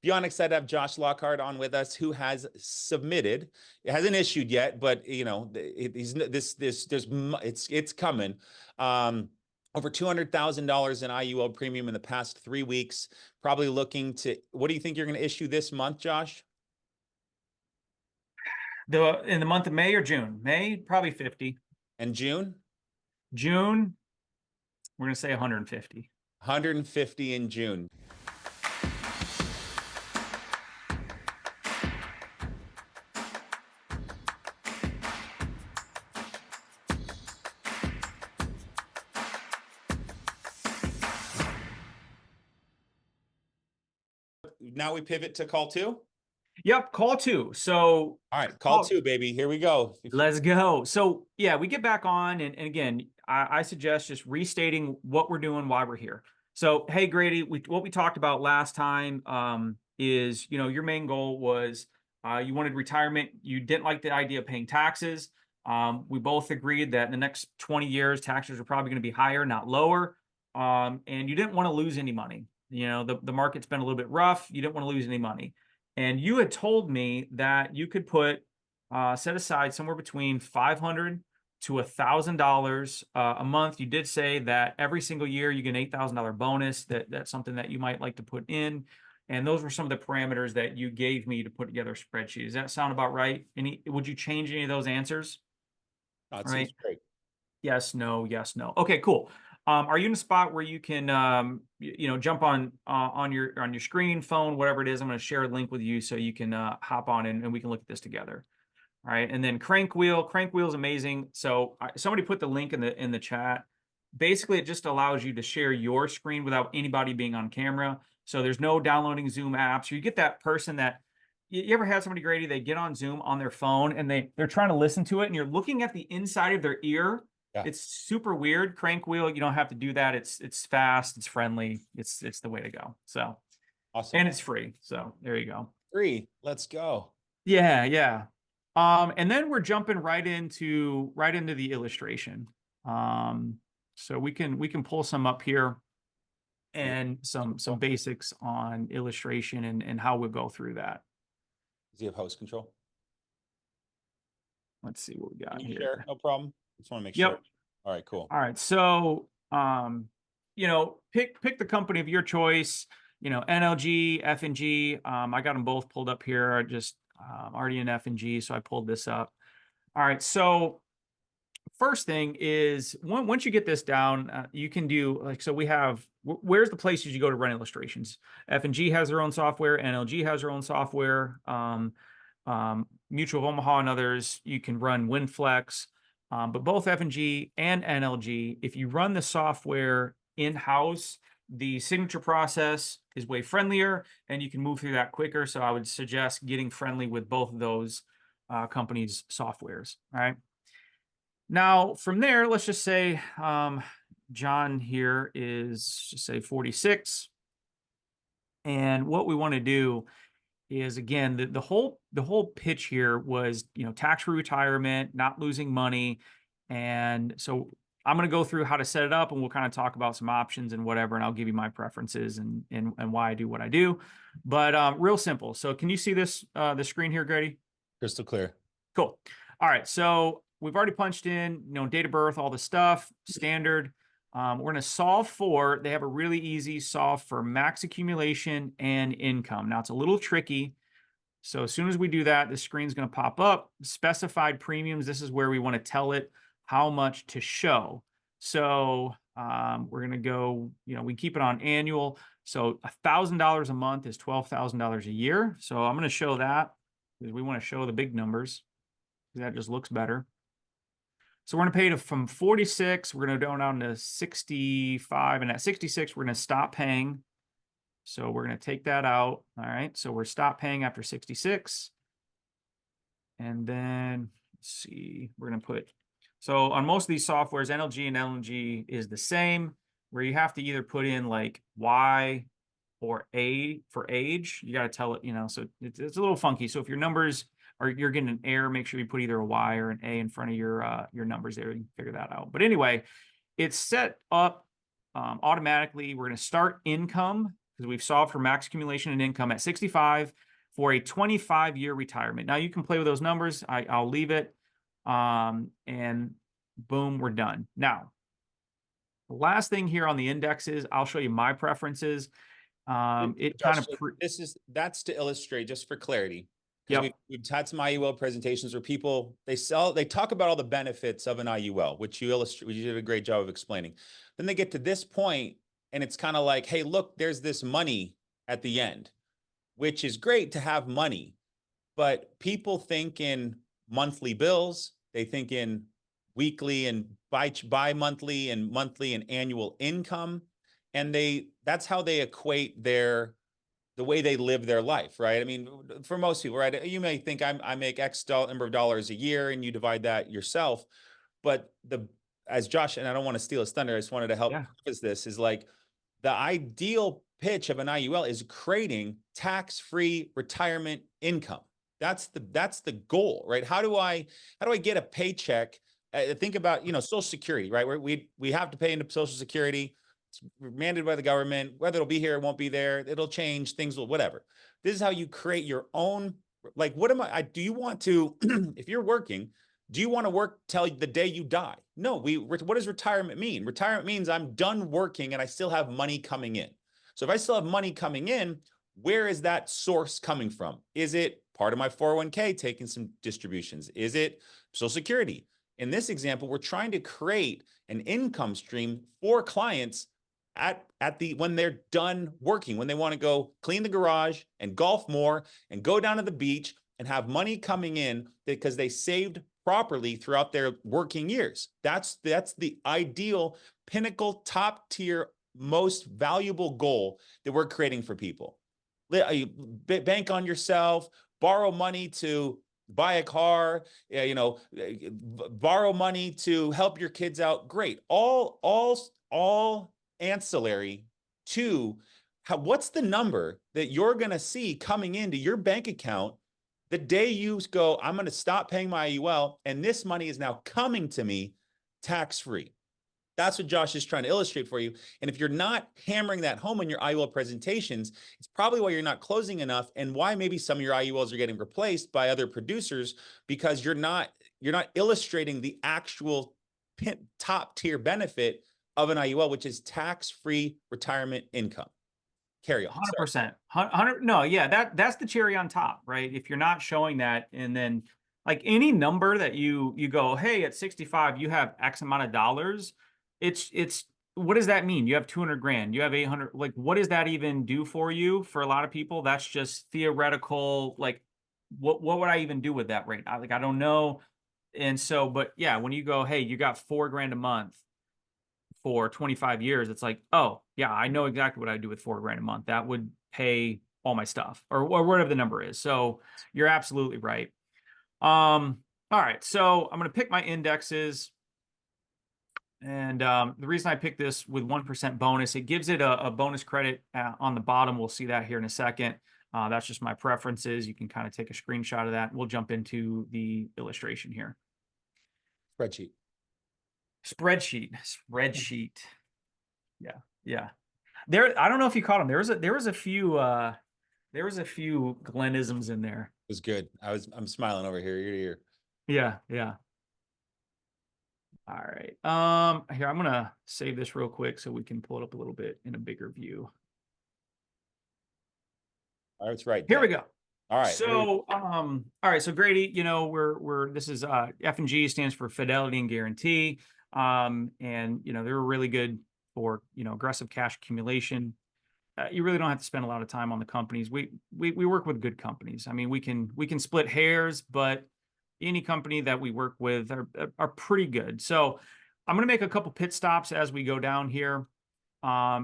beyond excited to have Josh Lockhart on with us, who has submitted. It hasn't issued yet, but you know, it's coming. Over $200,000 in IUL premium in the past 3 weeks. Probably looking to. What do you think you're going to issue this month, Josh? In the month of May or June? May, probably 50. And June? June, we're going to say 150. 150 in June. Now we pivot to call two. Yep, call two. So all right, call two, baby. Here we go. Let's go. So yeah, we get back on, and again, I suggest just restating what we're doing, why we're here. So hey, Grady, what we talked about last time is, you know, your main goal was you wanted retirement. You didn't like the idea of paying taxes. We both agreed that in the next 20 years, taxes are probably going to be higher, not lower. And you didn't want to lose any money. You know, the market's been a little bit rough. You didn't want to lose any money. And you had told me that you could set aside somewhere between $500 to $1,000 a month. You did say that every single year you get an $8,000 bonus. That's something that you might like to put in. And those were some of the parameters that you gave me to put together a spreadsheet. Does that sound about right? Would you change any of those answers? It seems great. Yes, no, yes, no. Okay, cool. Are you in a spot where you can, jump on your screen, phone, whatever it is? I'm going to share a link with you so you can hop on and we can look at this together. All right, and then crank wheel is amazing. So somebody put the link in the chat. Basically, it just allows you to share your screen without anybody being on camera. So there's no downloading Zoom apps. You get that person that you ever had somebody, Grady, they get on Zoom on their phone and they're trying to listen to it, and you're looking at the inside of their ear. Yeah. It's super weird. Crank wheel, you don't have to do that. It's fast, it's friendly, it's the way to go. So awesome. And it's free. So there you go. Free. Let's go. Yeah. And then we're jumping right into the illustration. So we can pull some up here and some basics on illustration and how we'll go through that. Does he have host control? Let's see what we got here. Share? No problem. Just want to make sure. All right, cool. All right. So, pick the company of your choice, NLG, F&G. I got them both pulled up here. I just already in F&G, so I pulled this up. All right. So first thing is once you get this down, you can do so we have, where's the places you go to run illustrations? F&G has their own software. NLG has their own software. Mutual of Omaha and others, you can run WinFlex. But both F&G and NLG, if you run the software in-house, the signature process is way friendlier and you can move through that quicker. So I would suggest getting friendly with both of those companies' softwares. All right. Now, from there, let's just say John here is, just say 46. And what we want to do is, again, the whole pitch here was, tax-free retirement, not losing money. And so I'm going to go through how to set it up, and we'll kind of talk about some options and whatever, and I'll give you my preferences and why I do what I do. But real simple. So can you see this, the screen here, Grady? Crystal clear. Cool. All right. So we've already punched in, date of birth, all the stuff, standard. We're going to solve for, they have a really easy solve for max accumulation and income. Now, it's a little tricky. So as soon as we do that, the screen's going to pop up. Specified premiums, this is where we want to tell it how much to show. So we're going to go, we keep it on annual. So $1,000 a month is $12,000 a year. So I'm going to show that because we want to show the big numbers. That just looks better. So we're going to pay from 46. We're going to go down to 65. And at 66, we're going to stop paying. So we're going to take that out. All right. So we're stop paying after 66. And then let's see, we're going to put, so on most of these softwares, NLG and LNG is the same, where you have to either put in like Y or A for age. You got to tell it, so it's a little funky. So if your numbers or you're getting an error, make sure you put either a Y or an A in front of your numbers there. You can figure that out. But anyway, it's set up automatically. We're going to start income because we've solved for max accumulation and income at 65 for a 25-year retirement. Now you can play with those numbers. I'll leave it. And boom, we're done. Now, the last thing here on the indexes, I'll show you my preferences. It Josh, kind of, so that's to illustrate, just for clarity, because yep. we've had some IUL presentations where people, they talk about all the benefits of an IUL, which you did a great job of explaining. Then they get to this point and it's kind of like, hey, look, there's this money at the end, which is great to have money, but people think in monthly bills, they think in weekly and bi-monthly and monthly and annual income. And that's how they equate the way they live their life, right? I mean, for most people, right? You may think I make X number of dollars a year and you divide that yourself. But as Josh, and I don't want to steal his thunder, I just wanted to help preface this, is like the ideal pitch of an IUL is creating tax-free retirement income. That's the goal, right? How do I get a paycheck? Think about, Social Security, right? Where we have to pay into Social Security. It's mandated by the government. Whether it'll be here, it won't be there. It'll change. Things will, whatever. This is how you create your own. Like, do you want to, if you're working, do you want to work till the day you die? No. What does retirement mean? Retirement means I'm done working and I still have money coming in. So if I still have money coming in, where is that source coming from? Is it part of my 401k taking some distributions? Is it Social Security? In this example, we're trying to create an income stream for clients when they're done working, when they want to go clean the garage and golf more and go down to the beach and have money coming in because they saved properly throughout their working years. That's the ideal, pinnacle, top tier, most valuable goal that we're creating for people. Bank on yourself, borrow money to buy a car, borrow money to help your kids out. Great. All ancillary to what's the number that you're going to see coming into your bank account the day you go, I'm going to stop paying my IUL and this money is now coming to me tax-free. That's what Josh is trying to illustrate for you. And if you're not hammering that home in your IUL presentations, it's probably why you're not closing enough and why maybe some of your IULs are getting replaced by other producers, because you're not illustrating the actual top tier benefit of an IUL, which is tax-free retirement income. Carry on. 100%. 100. No, yeah, that's the cherry on top, right? If you're not showing that, and then like any number that you go, hey, at 65, you have X amount of dollars. It's what does that mean? You have 200 grand, you have 800. Like, what does that even do for you? For a lot of people, that's just theoretical. Like, what would I even do with that rate? I don't know. And so, but yeah, when you go, hey, you got 4 grand a month for 25 years, it's like, oh yeah, I know exactly what I do with 4 grand a month. That would pay all my stuff or whatever the number is. So you're absolutely right. All right. So I'm going to pick my indexes. And the reason I picked this with 1% bonus, it gives it a bonus credit on the bottom. We'll see that here in a second. That's just my preferences. You can kind of take a screenshot of that. We'll jump into the illustration here. Spreadsheet. Yeah. There, I don't know if you caught them. There was a few Glennisms in there. It was good. I'm smiling over here, ear to ear. Yeah. All right. Here, I'm gonna save this real quick so we can pull it up a little bit in a bigger view. All right, it's right. Here we go. All right. So, all right. So Grady, this is F&G stands for Fidelity and Guarantee. And they're really good for aggressive cash accumulation. You really don't have to spend a lot of time on the companies. We work with good companies. I mean, we can split hairs, but any company that we work with are pretty good. So I'm going to make a couple pit stops as we go down here.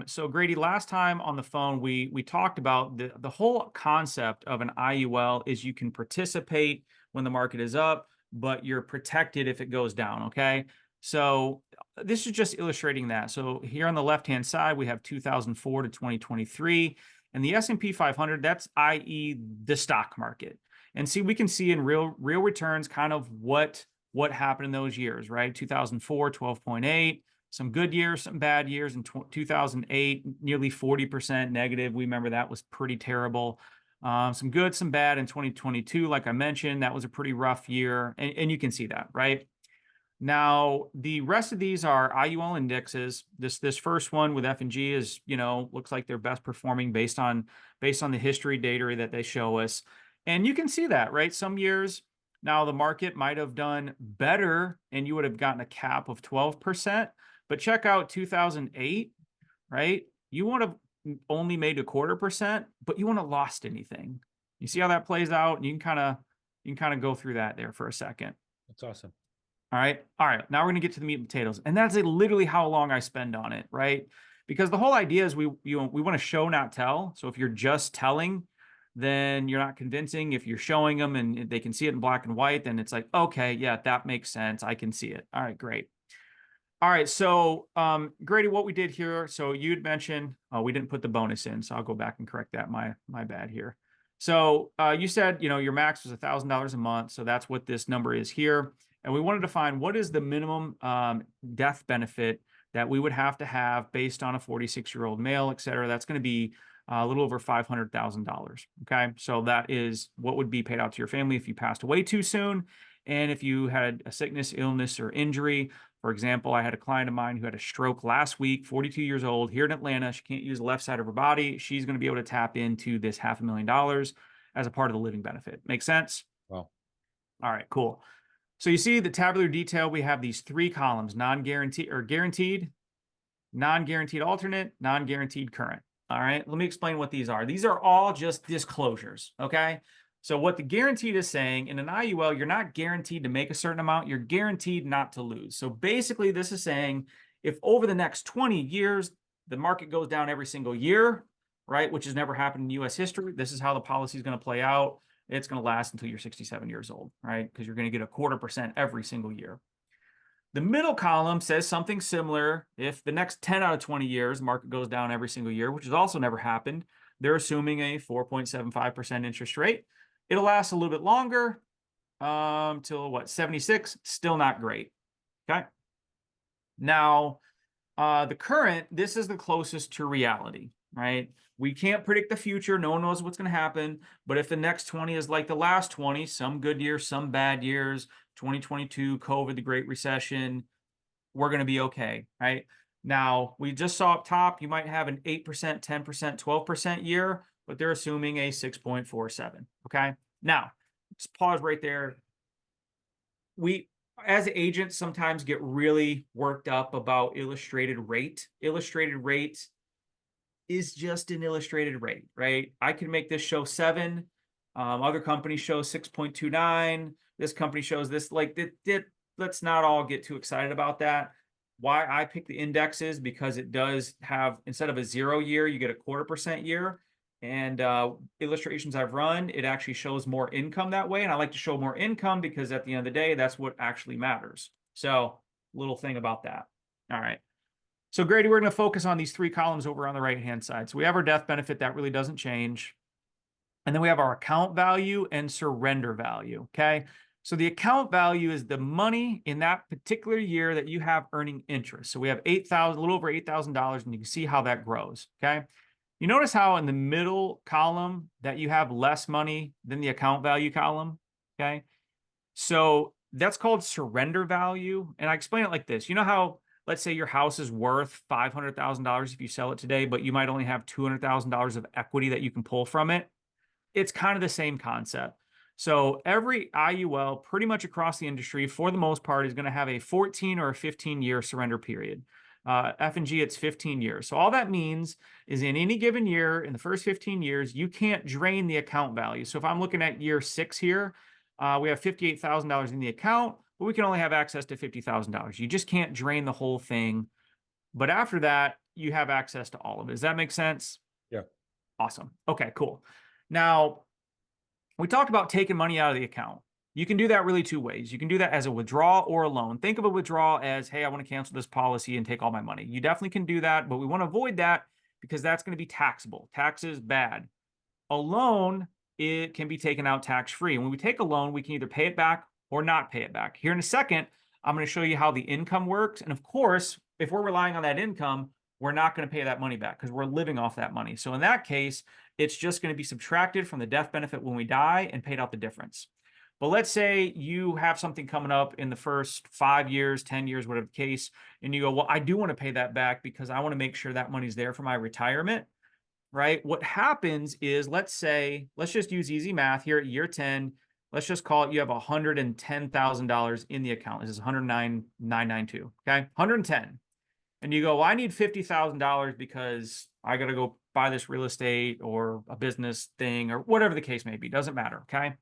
So Grady, last time on the phone, we talked about the whole concept of an IUL is you can participate when the market is up, but you're protected if it goes down. Okay. So this is just illustrating that. So here on the left-hand side, we have 2004 to 2023, and the S&P 500, that's i.e. the stock market. And see, we can see in real returns kind of what happened in those years, right? 2004, 12.8, Some good years, some bad years. In 2008, nearly 40% negative. We remember that was pretty terrible. Some good, some bad in 2022. Like I mentioned, that was a pretty rough year. And you can see that, right? Now, the rest of these are IUL indexes. This first one with F&G is, looks like they're best performing based on the history data that they show us. And you can see that, right? Some years, now the market might have done better and you would have gotten a cap of 12%. But check out 2008, right? You would have only made 0.25%, but you wouldn't have lost anything. You see how that plays out? And you can kind of go through that there for a second. That's awesome. All right. Now we're going to get to the meat and potatoes. And that's literally how long I spend on it, right? Because the whole idea is we want to show, not tell. So if you're just telling, then you're not convincing. If you're showing them and they can see it in black and white, then it's like, okay, yeah, that makes sense. I can see it. All right, great. All right. So, Grady, what we did here. So you'd mentioned, we didn't put the bonus in. So I'll go back and correct that. My bad here. So you said, your max was $1,000 a month. So that's what this number is here. And we wanted to find what is the minimum death benefit that we would have to have based on a 46-year-old male, et cetera. That's going to be a little over $500,000. Okay. So that is what would be paid out to your family if you passed away too soon. And if you had a sickness, illness, or injury. For example, I had a client of mine who had a stroke last week, 42 years old, here in Atlanta. She can't use the left side of her body. She's going to be able to tap into this $500,000 as a part of the living benefit. Make sense? Wow. All right, cool. So you see the tabular detail, we have these 3 columns, non-guaranteed or guaranteed, non-guaranteed alternate, non-guaranteed current. All right, let me explain what these are. These are all just disclosures, okay? So what the guaranteed is saying, in an IUL, you're not guaranteed to make a certain amount, you're guaranteed not to lose. So basically this is saying if over the next 20 years, the market goes down every single year, right, which has never happened in US history, this is how the policy is going to play out. It's going to last until you're 67 years old, right? Because you're going to get 0.25% every single year. The middle column says something similar. If the next 10 out of 20 years, market goes down every single year, which has also never happened, they're assuming a 4.75% interest rate. It'll last a little bit longer, till what, 76, still not great, okay? Now, the current, this is the closest to reality, right? We can't predict the future. No one knows what's going to happen. But if the next 20 is like the last 20, some good years, some bad years, 2022, COVID, the Great Recession, we're going to be okay, right? Now, we just saw up top, you might have an 8%, 10%, 12% year, but they're assuming a 6.47, okay? Now, just pause right there. We, as agents, sometimes get really worked up about illustrated rate. Illustrated rate is just an illustrated rate, right? I can make this show 7. Other companies show 6.29. This company shows this. Like, let's not all get too excited about that. Why I pick the indexes, because it does have, instead of a 0 year, you get a 0.25% year. And illustrations I've run, it actually shows more income that way. And I like to show more income because at the end of the day, that's what actually matters. So, little thing about that. All right. So Grady, we're going to focus on these 3 columns over on the right-hand side. So we have our death benefit. That really doesn't change. And then we have our account value and surrender value, okay? So the account value is the money in that particular year that you have earning interest. So we have $8,000, a little over $8,000, and you can see how that grows, okay? You notice how in the middle column that you have less money than the account value column, okay? So that's called surrender value. And I explain it like this. You know how, let's say your house is worth $500,000 if you sell it today, but you might only have $200,000 of equity that you can pull from it. It's kind of the same concept. So every IUL pretty much across the industry, for the most part, is going to have a 14 or a 15-year surrender period. F&G, it's 15 years. So all that means is in any given year, in the first 15 years, you can't drain the account value. So if I'm looking at year 6 here, we have $58,000 in the account, but we can only have access to $50,000. You just can't drain the whole thing. But after that, you have access to all of it. Does that make sense? Yeah. Awesome. Okay, cool. Now, we talked about taking money out of the account. You can do that really 2 ways. You can do that as a withdrawal or a loan. Think of a withdrawal as, hey, I want to cancel this policy and take all my money. You definitely can do that, but we want to avoid that because that's going to be taxable. Taxes, bad. A loan, it can be taken out tax-free. And when we take a loan, we can either pay it back or not pay it back. Here in a second, I'm going to show you how the income works. And of course, if we're relying on that income, we're not going to pay that money back because we're living off that money. So in that case, it's just going to be subtracted from the death benefit when we die and paid out the difference. But let's say you have something coming up in the first 5 years, 10 years, whatever the case, and you go, well, I do want to pay that back because I want to make sure that money's there for my retirement, right? What happens is, let's just use easy math here at year 10. Let's just call it, you have $110,000 in the account. This is 109,992, okay? 110. And you go, well, I need $50,000 because I got to go buy this real estate or a business thing or whatever the case may be. Doesn't matter, okay?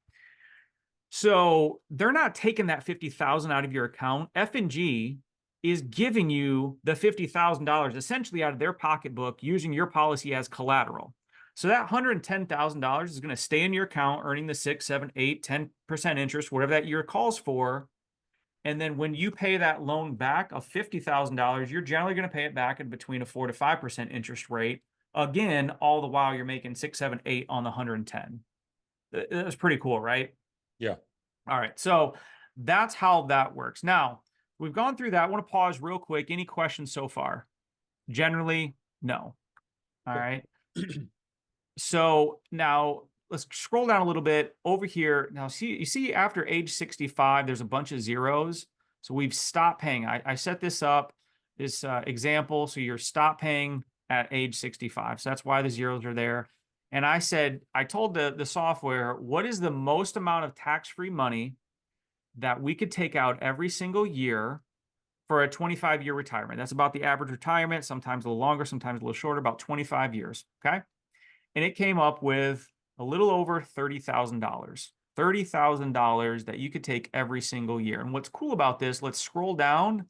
So they're not taking that 50,000 out of your account. F&G is giving you the $50,000 essentially out of their pocketbook using your policy as collateral. So that $110,000 is going to stay in your account, earning the 6, 7, 8, 10% interest, whatever that year calls for. And then when you pay that loan back of $50,000, you're generally going to pay it back in between a 4 to 5% interest rate. Again, all the while you're making 6, 7, 8 on the 110. That's pretty cool, right? Yeah. All right. So that's how that works. Now, we've gone through that. I want to pause real quick. Any questions so far? Generally, no. All right. So now let's scroll down a little bit over here. Now, you see after age 65, there's a bunch of zeros. So we've stopped paying. I set this up, this example. So you're stop paying at age 65. So that's why the zeros are there. And I told the software, what is the most amount of tax-free money that we could take out every single year for a 25-year retirement? That's about the average retirement, sometimes a little longer, sometimes a little shorter, about 25 years, okay? And it came up with a little over $30,000. $30,000 that you could take every single year. And what's cool about this, let's scroll down.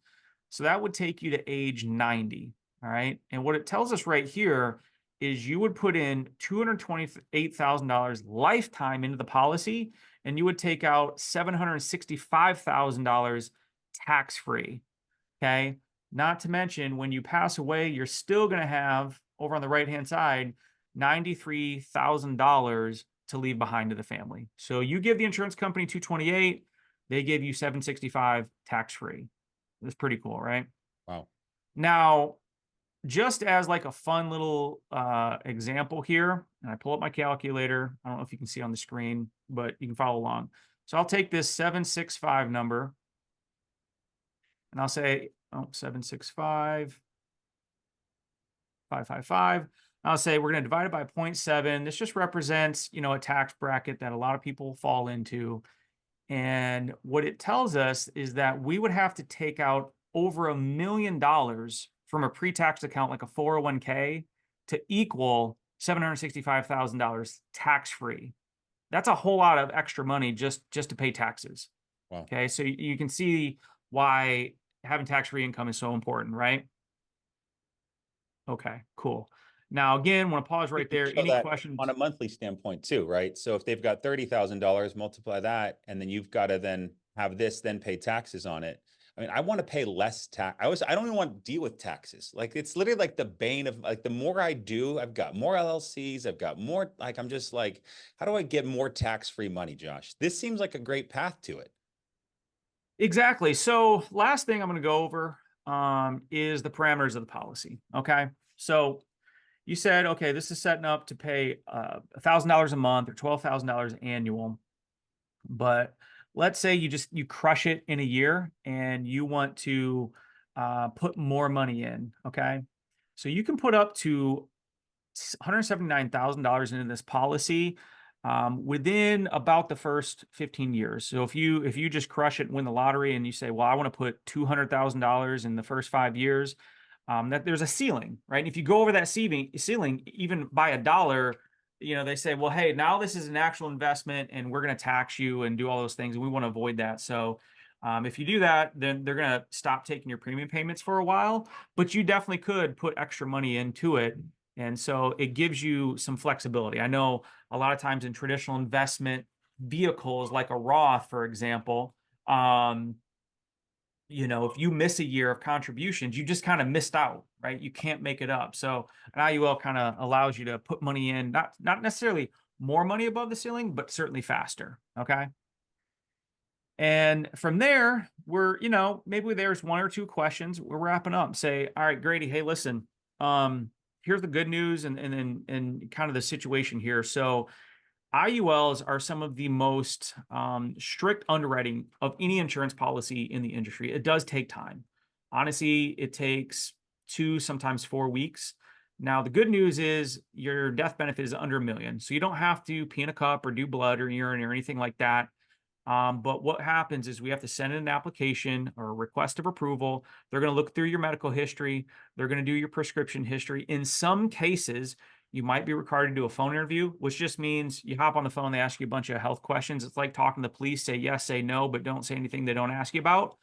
So that would take you to age 90, all right? And what it tells us right here is you would put in $228,000 lifetime into the policy, and you would take out $765,000 tax-free, okay? Not to mention, when you pass away, you're still going to have, over on the right-hand side, $93,000 to leave behind to the family. So you give the insurance company 228, they give you 765 tax-free. That's pretty cool, right? Wow. Now, just as like a fun little example here, and I pull up my calculator. I don't know if you can see on the screen, but you can follow along. So I'll take this 765 number, and I'll say, 765, 555. I'll say we're going to divide it by 0.7. This just represents, a tax bracket that a lot of people fall into. And what it tells us is that we would have to take out over $1 million from a pre-tax account like a 401k to equal $765,000 tax-free. That's a whole lot of extra money just to pay taxes. Wow. Okay, so you can see why having tax-free income is so important, right? Okay, cool. Now, again, want to pause right there. Any questions? On a monthly standpoint too, right? So if they've got $30,000, multiply that, and then you've got to then have this, then pay taxes on it. I mean, I want to pay less tax. I don't even want to deal with taxes. Like, it's literally like the bane of, like, the more I do, I've got more LLCs, I've got more, like, I'm just like, how do I get more tax-free money, Josh? This seems like a great path to it. Exactly. So last thing I'm going to go over is the parameters of the policy. Okay. So you said, okay, this is setting up to pay $1,000 a month or $12,000 annual. But let's say you crush it in a year and you want to put more money in. Okay. So you can put up to $179,000 into this policy within about the first 15 years. So if you just crush it and win the lottery and you say, well, I want to put $200,000 in the first 5 years, that there's a ceiling, right? And if you go over that ceiling, even by $1, they say, well, hey, now this is an actual investment and we're going to tax you and do all those things. And we want to avoid that. So if you do that, then they're going to stop taking your premium payments for a while, but you definitely could put extra money into it. And so it gives you some flexibility. I know a lot of times in traditional investment vehicles, like a Roth, for example, if you miss a year of contributions, you just kind of missed out, right? You can't make it up. So an IUL kind of allows you to put money in, not necessarily more money above the ceiling, but certainly faster. Okay. And from there, maybe there's one or two questions. We're wrapping up. Say, all right, Grady, hey, listen, here's the good news and kind of the situation here. So IULs are some of the most strict underwriting of any insurance policy in the industry. It does take time. Honestly, it takes 2, sometimes 4 weeks. Now, the good news is your death benefit is under $1 million. So you don't have to pee in a cup or do blood or urine or anything like that. But what happens is we have to send in an application or a request of approval. They're going to look through your medical history. They're going to do your prescription history. In some cases, you might be required to do a phone interview, which just means you hop on the phone, they ask you a bunch of health questions. It's like talking to the police, say yes, say no, but don't say anything they don't ask you about.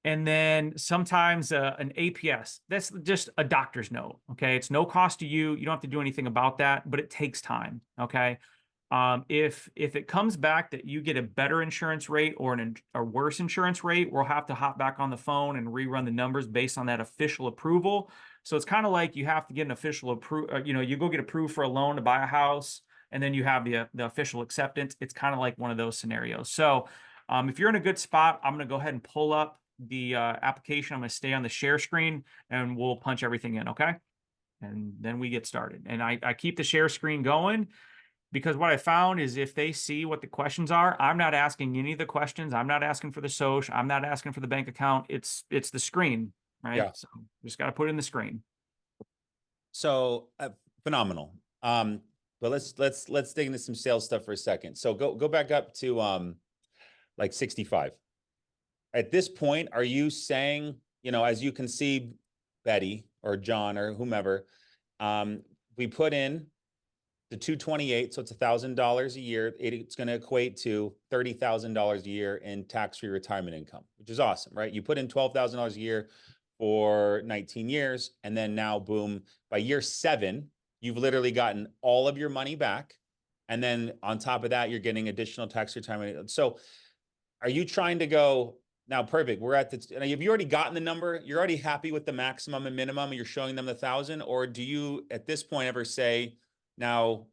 And then sometimes an APS, that's just a doctor's note. Okay. It's no cost to you. You don't have to do anything about that, but it takes time. Okay. If it comes back that you get a better insurance rate or a worse insurance rate, we'll have to hop back on the phone and rerun the numbers based on that official approval. So it's kind of like you have to get an official approval. You go get approved for a loan to buy a house, and then you have the official acceptance. It's kind of like one of those scenarios. So if you're in a good spot, I'm going to go ahead and pull up the application. I'm going to stay on the share screen, and we'll punch everything in. Okay. And then we get started. And I keep the share screen going, because what I found is if they see what the questions are, I'm not asking any of the questions. I'm not asking for the social. I'm not asking for the bank account. It's the screen, right? Yeah. So just got to put it in the screen. So phenomenal. But let's dig into some sales stuff for a second. So go back up to like 65. At this point, are you saying, as you can see, Betty or John or whomever, we put in the 228, so it's $1,000 a year. It's going to equate to $30,000 a year in tax-free retirement income, which is awesome, right? You put in $12,000 a year for 19 years, and then now, boom, by year 7, you've literally gotten all of your money back, and then on top of that, you're getting additional tax retirement. So, are you trying to go now? Perfect. We're at the. Have you already gotten the number? You're already happy with the maximum and minimum, and you're showing them the 1,000, or do you at this point ever say, now,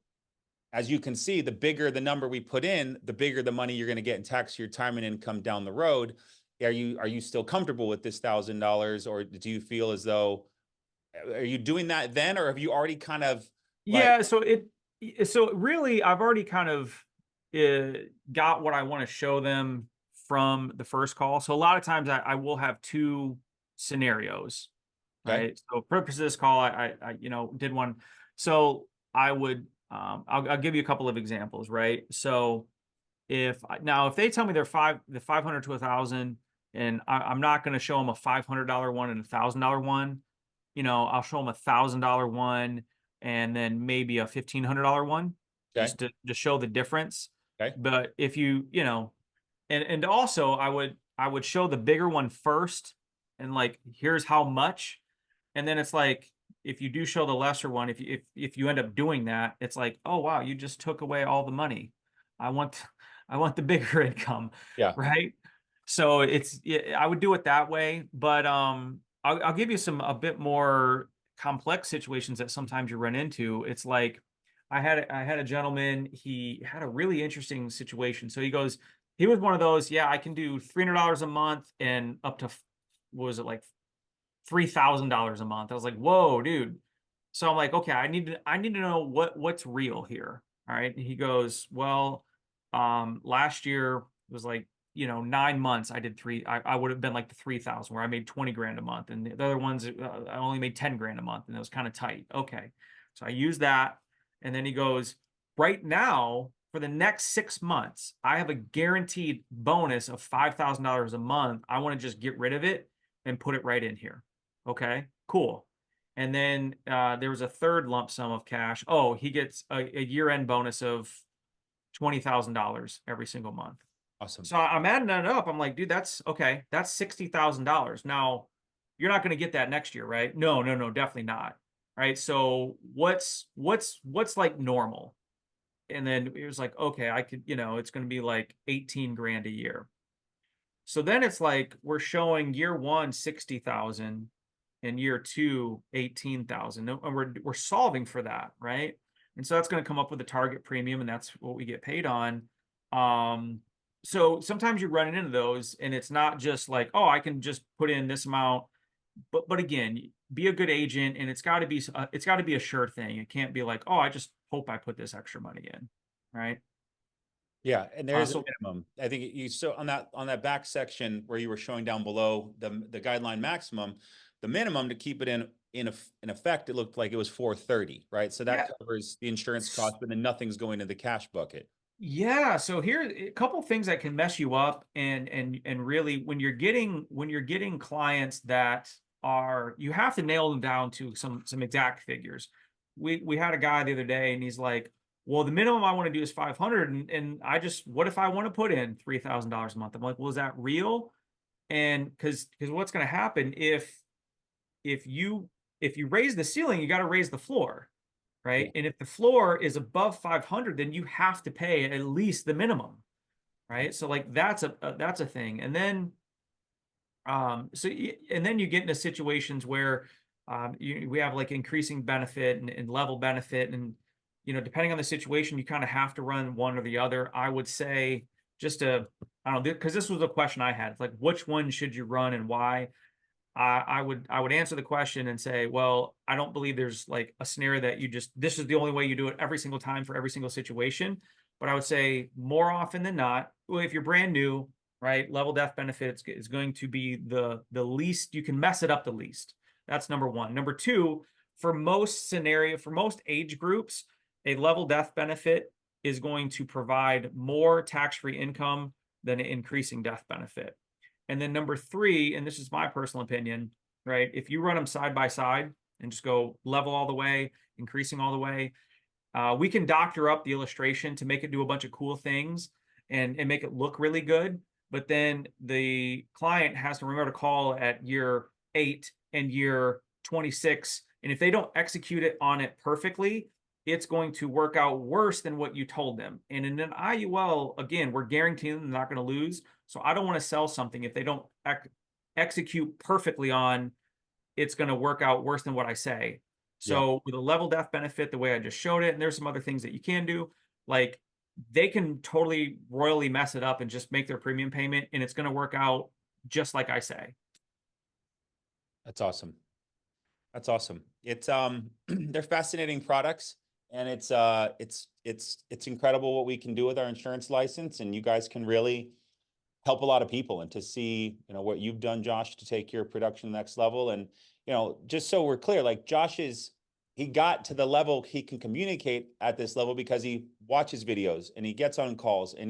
as you can see, the bigger the number we put in, the bigger the money you're going to get in tax retirement income down the road? Are you still comfortable with this $1,000, or do you feel as though, are you doing that then, or have you already kind of like, Yeah. So really, I've already kind of got what I want to show them from the first call. So a lot of times I will have two scenarios, okay, right? So for purpose of this call, I did one. So I would, I'll give you a couple of examples, right? So if they tell me they're 500 to 1,000, and I'm not going to show them a $500 one and a $1,000 one, I'll show them $1,000 one and then maybe a $1,500 one, okay, just to show the difference. okay, But if and also I would show the bigger one first, and like, here's how much. And then it's like, if you do show the lesser one, if you end up doing that, it's like, oh wow, you just took away all the money. I want I want the bigger income, yeah, right? So I would do it that way. But I'll give you a bit more complex situations that sometimes you run into. It's like I had a gentleman, he had a really interesting situation. So he was one of those, yeah, I can do $300 a month and up to, what was it, like $3,000 a month. I was like, whoa, dude. So I'm like, okay, I need to know what's real here. All right. And he goes, well, last year was like, 9 months. I would have been like the 3,000, where I made 20 grand a month. And the other ones, I only made 10 grand a month, and it was kind of tight. Okay. So I use that. And then he goes, right now, for the next 6 months, I have a guaranteed bonus of $5,000 a month. I want to just get rid of it and put it right in here. Okay, cool. And then there was a third lump sum of cash. Oh, he gets a year-end bonus of $20,000 every single month. awesome, So I'm adding that up. I'm like, dude, that's okay. That's $60,000. Now, you're not going to get that next year, right? No, no, no, definitely not. Right. So what's like normal? And then it was like, okay, I could, it's going to be like 18 grand a year. So then it's like we're showing year one 60,000, and year two 18,000, and we're solving for that, right? And so that's going to come up with a target premium, and that's what we get paid on. So sometimes you're running into those, and it's not just like, oh, I can just put in this amount. But again, be a good agent, and it's got to be a sure thing. It can't be like, oh, I just hope I put this extra money in, right? Yeah, and there is a So minimum. I think you so on that back section where you were showing down below the guideline maximum, the minimum to keep it in effect, it looked like it was 430, right? So that yeah, covers the insurance cost, but then nothing's going to the cash bucket. yeah. So here a couple things that can mess you up, and really when you're getting clients that are, you have to nail them down to some exact figures. We had a guy the other day, and he's like, well, the minimum I want to do is 500, and I just, what if I want to put in $3,000 a month? I'm like, well, is that real? And because what's going to happen if you if you raise the ceiling, you got to raise the floor, Yeah. right? And if the floor is above 500, then you have to pay at least the minimum, right? So like that's a thing. And then and then you get into situations where we have like increasing benefit and level benefit, and depending on the situation, you kind of have to run one or the other. I would say just to, I don't know, because this was a question I had. It's like, which one should you run and why? I would answer the question and say, well, I don't believe there's like a scenario that you just, this is the only way you do it every single time for every single situation. But I would say more often than not, well, if you're brand new, right, level death benefits is going to be the least you can mess it up the least. That's number one. Number two, for most age groups, a level death benefit is going to provide more tax-free income than an increasing death benefit. And then number three, and this is my personal opinion, right? If you run them side by side and just go level all the way, increasing all the way, we can doctor up the illustration to make it do a bunch of cool things and make it look really good. But then the client has to remember to call at year 8 and year 26. And if they don't execute it on it perfectly, it's going to work out worse than what you told them. And in an IUL, again, we're guaranteeing they're not going to lose. So I don't want to sell something if they don't execute perfectly on, it's going to work out worse than what I say. Yeah. So with a level death benefit, the way I just showed it, and there's some other things that you can do, like they can totally royally mess it up and just make their premium payment, and it's going to work out just like I say. That's awesome. That's awesome. It's they're fascinating products, and it's incredible what we can do with our insurance license, and you guys can really help a lot of people. And to see, what you've done, Josh, to take your production next level. And, just so we're clear, like he got to the level he can communicate at this level because he watches videos and he gets on calls, and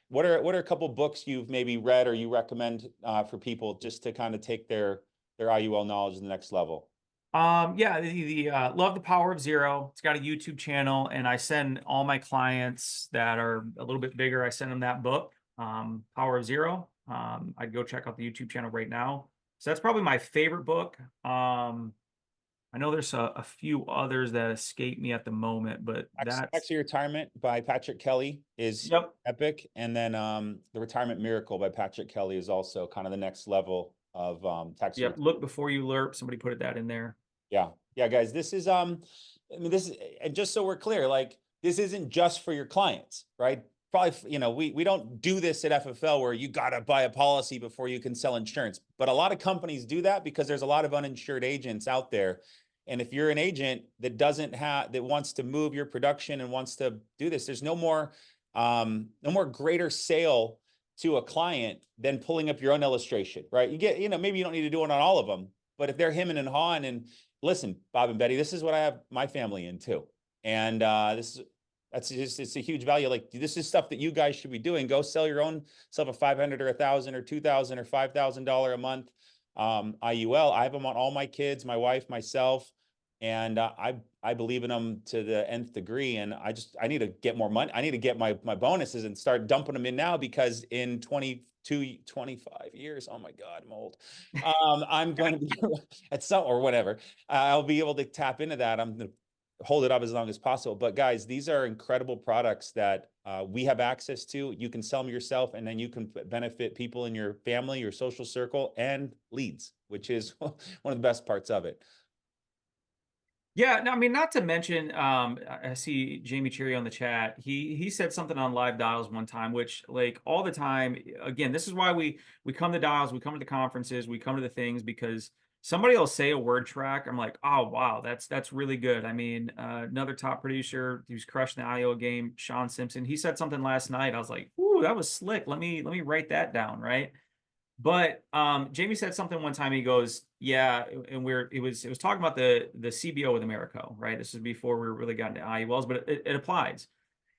what are a couple books you've maybe read or you recommend for people just to kind of take their IUL knowledge to the next level? Yeah, the Love the Power of Zero. It's got a YouTube channel, and I send all my clients that are a little bit bigger, I send them that book, Power of Zero. I'd go check out the YouTube channel right now. So that's probably my favorite book. I know there's a few others that escape me at the moment, but that's, Tax Retirement by Patrick Kelly is yep. epic. And then The Retirement Miracle by Patrick Kelly is also kind of the next level of tax. Yep. Look before you lerp. Somebody put that in there. Yeah. Yeah, guys, this is I mean, this is, and just so we're clear, like this isn't just for your clients, right? Probably, we don't do this at FFL where you got to buy a policy before you can sell insurance. But a lot of companies do that because there's a lot of uninsured agents out there. And if you're an agent that wants to move your production and wants to do this, there's no more greater sale to a client than pulling up your own illustration, right? You get, maybe you don't need to do it on all of them, but if they're hemming and hawing, and listen, Bob and Betty, this is what I have my family in too. And it's a huge value. Like, this is stuff that you guys should be doing. Go sell your own self a 500 or 1,000 or 2,000 or $5,000 a month IUL. I have them on all my kids, my wife, myself, and I believe in them to the nth degree. And I need to get more money. I need to get my bonuses and start dumping them in now, because in 25 years, oh my God, I'm old. I'm going to be at some or whatever. I'll be able to tap into that. I'm going to hold it up as long as possible. But guys, these are incredible products that we have access to. You can sell them yourself, and then you can benefit people in your family, your social circle, and leads, which is one of the best parts of it. Yeah, no, I mean, not to mention, I see Jamie Cherry on the chat. He said something on live dials one time, which like all the time, again, this is why we come to dials, we come to the conferences, we come to the things because somebody will say a word track. I'm like, oh wow, that's really good. I mean, another top producer who's crushing the IO game, Sean Simpson. He said something last night. I was like, ooh, that was slick. Let me write that down, right? But Jamie said something one time. He goes, "Yeah," and it was talking about the CBO with Americo, right? This is before we really got into IULs, but it applies.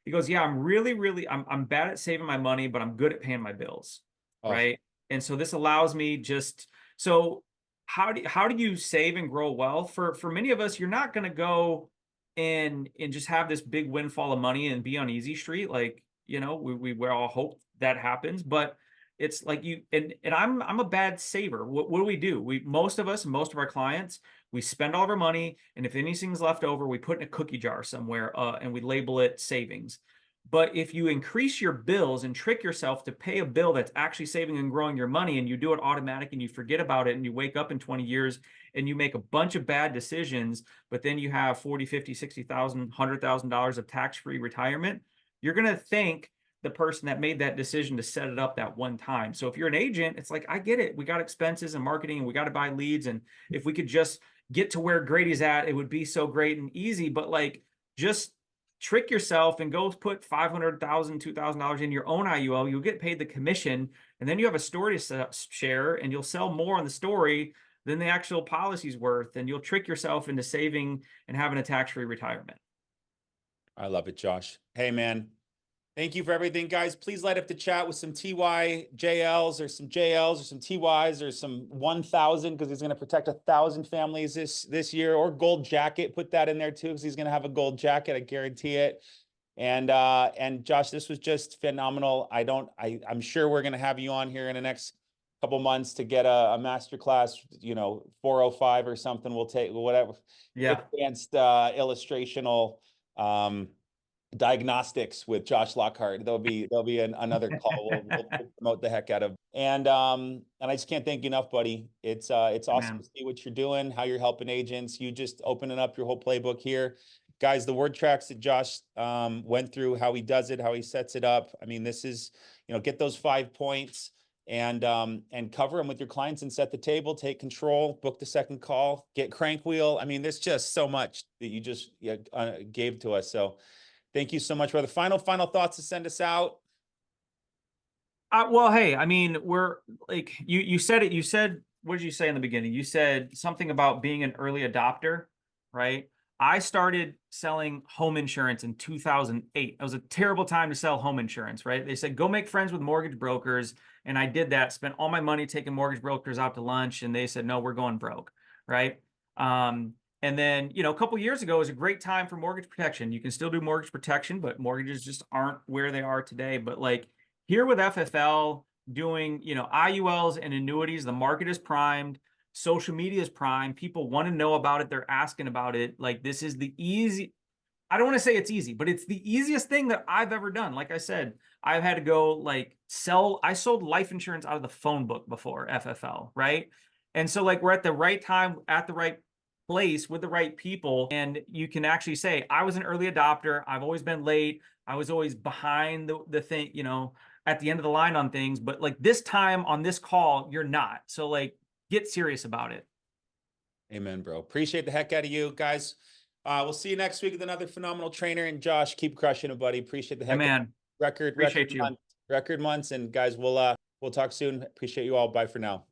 He goes, "Yeah, I'm bad at saving my money, but I'm good at paying my bills, Oh, right? And so this allows me just so how do you save and grow wealth? For many of us, you're not going to go and just have this big windfall of money and be on easy street, like we all hope that happens, but it's like you and I'm a bad saver. What do we do? Most of us, most of our clients, we spend all of our money, and if anything's left over, we put in a cookie jar somewhere, and we label it savings. But if you increase your bills and trick yourself to pay a bill that's actually saving and growing your money, and you do it automatic and you forget about it, and you wake up in 20 years and you make a bunch of bad decisions, but then you have 40, 50, 60,000, $100,000 of tax-free retirement, you're going to thank the person that made that decision to set it up that one time. So if you're an agent, it's like, I get it. We got expenses and marketing and we got to buy leads. And if we could just get to where Grady's at, it would be so great and easy. But like, just trick yourself and go put $500,000, $2,000 in your own IUL. You'll get paid the commission, and then you have a story to share, and you'll sell more on the story than the actual policy's worth. And you'll trick yourself into saving and having a tax-free retirement. I love it, Josh. Hey, man. Thank you for everything, guys. Please light up the chat with some TYJLs or some JLs or some TYs or some 1,000 because he's going to protect 1,000 families this year, or gold jacket. Put that in there too because he's going to have a gold jacket. I guarantee it. And Josh, this was just phenomenal. I'm sure we're going to have you on here in the next couple months to get a master class, 405 or something. We'll take whatever Yeah. advanced illustrational diagnostics with Josh Lockhart. There'll be another call. We'll promote the heck out of. And I just can't thank you enough, buddy. It's awesome Man. to see what you're doing, how you're helping agents. You just opening up your whole playbook here. Guys, the word tracks that Josh went through, how he does it, how he sets it up. I mean, this is, get those 5 points and cover them with your clients and set the table, take control, book the second call, get crank wheel. I mean, there's just so much that you just gave to us. So thank you so much, brother. Final thoughts to send us out. Well, hey, I mean, we're like you said it. You said, what did you say in the beginning? You said something about being an early adopter, right? I started selling home insurance in 2008. It was a terrible time to sell home insurance, right? They said, go make friends with mortgage brokers. And I did that, spent all my money taking mortgage brokers out to lunch. And they said, no, we're going broke, right? And then, a couple years ago was a great time for mortgage protection. You can still do mortgage protection, but mortgages just aren't where they are today. But like here with FFL doing, IULs and annuities, the market is primed. Social media is prime. People want to know about it. They're asking about it. Like this is I don't want to say it's easy, but it's the easiest thing that I've ever done. Like I said, I've had to go I sold life insurance out of the phone book before FFL, right? And so like we're at the right time, at the right place with the right people. And you can actually say, I was an early adopter. I've always been late. I was always behind the thing, at the end of the line on things. But like this time on this call, you're not. So like, get serious about it. Amen, bro. Appreciate the heck out of you guys. We'll see you next week with another phenomenal trainer. And Josh, keep crushing it, buddy. Appreciate the Hey, heck out of man, record appreciate you. month, record months. And guys, we'll talk soon. Appreciate you all. Bye for now.